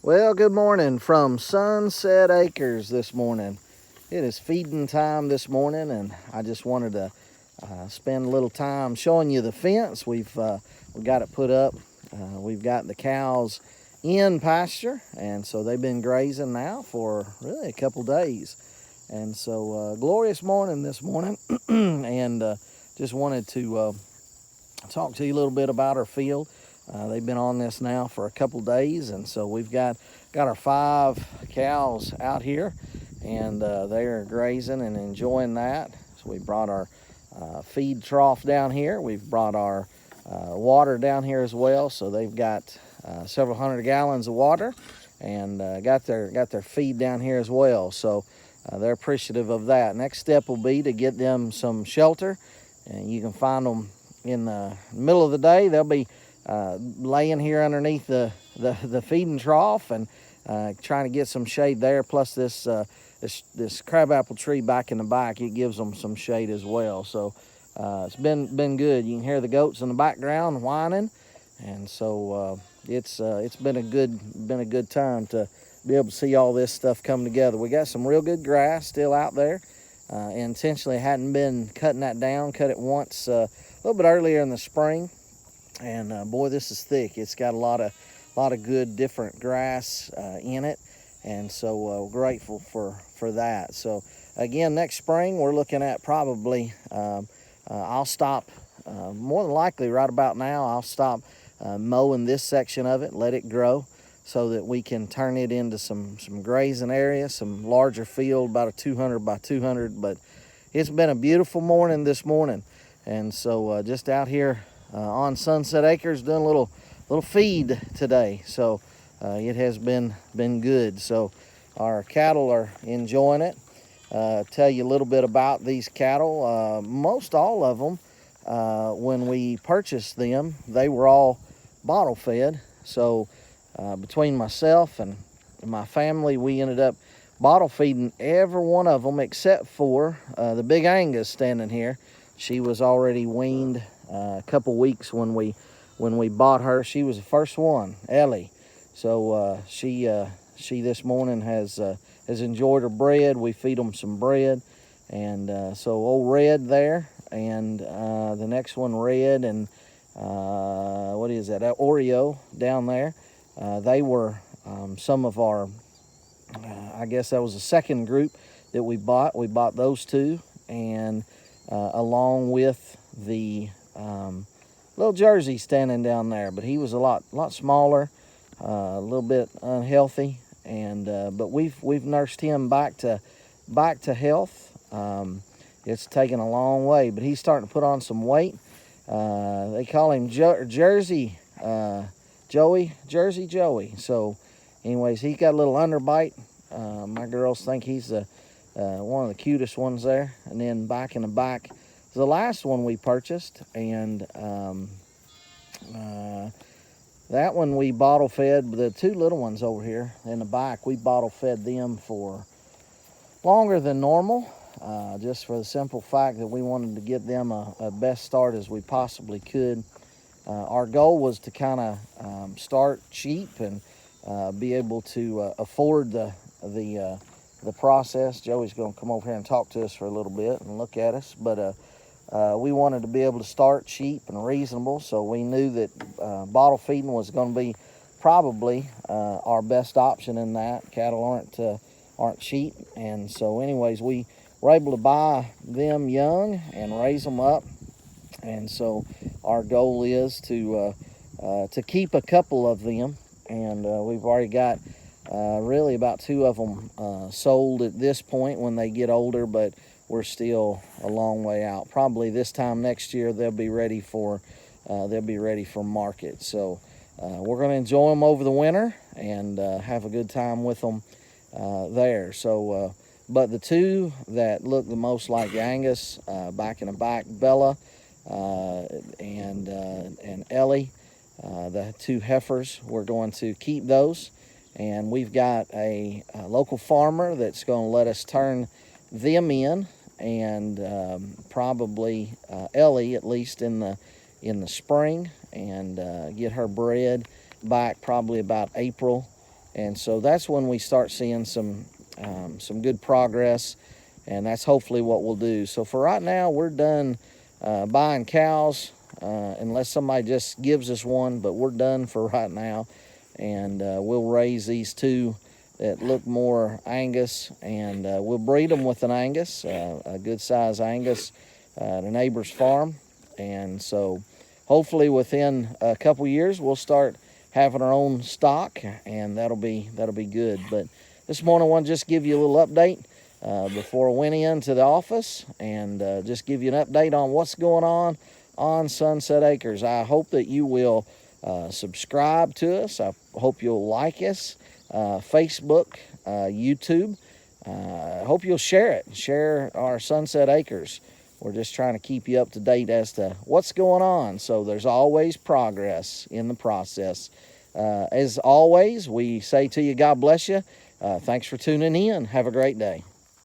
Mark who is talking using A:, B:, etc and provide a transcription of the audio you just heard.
A: Well, good morning from Sunset Acres this morning. It is feeding time this morning, and I just wanted to spend a little time showing you the fence. We got it put up. We've got the cows in pasture, and so they've been grazing now for really a couple days. And so, glorious morning this morning, and just wanted to talk to you a little bit about our field. They've been on this now for a couple days, and so we've got our 5 cows out here, and they are grazing and enjoying that. So we brought our feed trough down here. We've brought our water down here as well. So they've got several hundred gallons of water, and got their feed down here as well. So they're appreciative of that. Next step will be to get them some shelter, and you can find them in the middle of the day. They'll be laying here underneath the feeding trough and trying to get some shade there. Plus this crabapple tree back in the back, it gives them some shade as well. So it's been good. You can hear the goats in the background whining, and so it's been a good time to be able to see all this stuff come together. We got some real good grass still out there. Intentionally hadn't been cutting that down. Cut it once a little bit earlier in the spring, and boy, this is thick. It's got a lot of good different grass in it, and so grateful for that. So again, next spring we're looking at probably I'll stop more than likely right about now. I'll stop mowing this section of it, let it grow, so that we can turn it into some grazing area, some larger field, about a 200 by 200. But it's been a beautiful morning this morning, and so just out here on Sunset Acres doing a little feed today. So it has been good. So our cattle are enjoying it. Tell you a little bit about these cattle. Most all of them, when we purchased them, they were all bottle fed. So between myself and my family, we ended up bottle feeding every one of them except for the big Angus standing here. She was already weaned a couple weeks when we bought her. She was the first one, Ellie. So she this morning has enjoyed her bread. We feed them some bread, and so old Red there, and the next one Red, and what is that? Oreo down there. They were some of our. I guess that was the second group that we bought. We bought those two, and along with the little Jersey standing down there, but he was a lot smaller, a little bit unhealthy, and but we've nursed him back to health. It's taken a long way, but he's starting to put on some weight. They call him Jersey Joey. So anyways, he's got a little underbite. My girls think he's one of the cutest ones there. And then back in the back, the last one we purchased, and that one we bottle fed. The 2 little ones over here in the back, we bottle fed them for longer than normal, just for the simple fact that we wanted to get them a best start as we possibly could. Our goal was to kind of start cheap and be able to afford the process. Joey's going to come over here and talk to us for a little bit and look at us, but we wanted to be able to start cheap and reasonable, so we knew that bottle feeding was going to be probably our best option in that. Cattle aren't cheap, and so anyways, we were able to buy them young and raise them up, and so our goal is to keep a couple of them, and we've already got really about 2 of them sold at this point when they get older, but we're still a long way out. Probably this time next year they'll be ready for market. So we're going to enjoy them over the winter and have a good time with them there. So but the 2 that look the most like Angus, back in the back, Bella and Ellie, the 2 heifers, we're going to keep those, and we've got a local farmer that's going to let us turn them in, and probably Ellie at least in the spring, and get her bred back probably about April, And so that's when we start seeing some good progress, and that's hopefully what we'll do. So for right now, we're done buying cows, unless somebody just gives us one, but we're done for right now. And we'll raise these two that look more Angus, and we'll breed them with an Angus, a good size Angus, at a neighbor's farm. And so hopefully within a couple years we'll start having our own stock, and that'll be good. But this morning I want to just give you a little update before I went into the office, and just give you an update on what's going on Sunset Acres. I hope that you will subscribe to us. I hope you'll like us, Facebook, YouTube. I hope you'll share it. Share our Sunset Acres. We're just trying to keep you up to date as to what's going on. So there's always progress in the process. As always, we say to you, God bless you. Thanks for tuning in. Have a great day.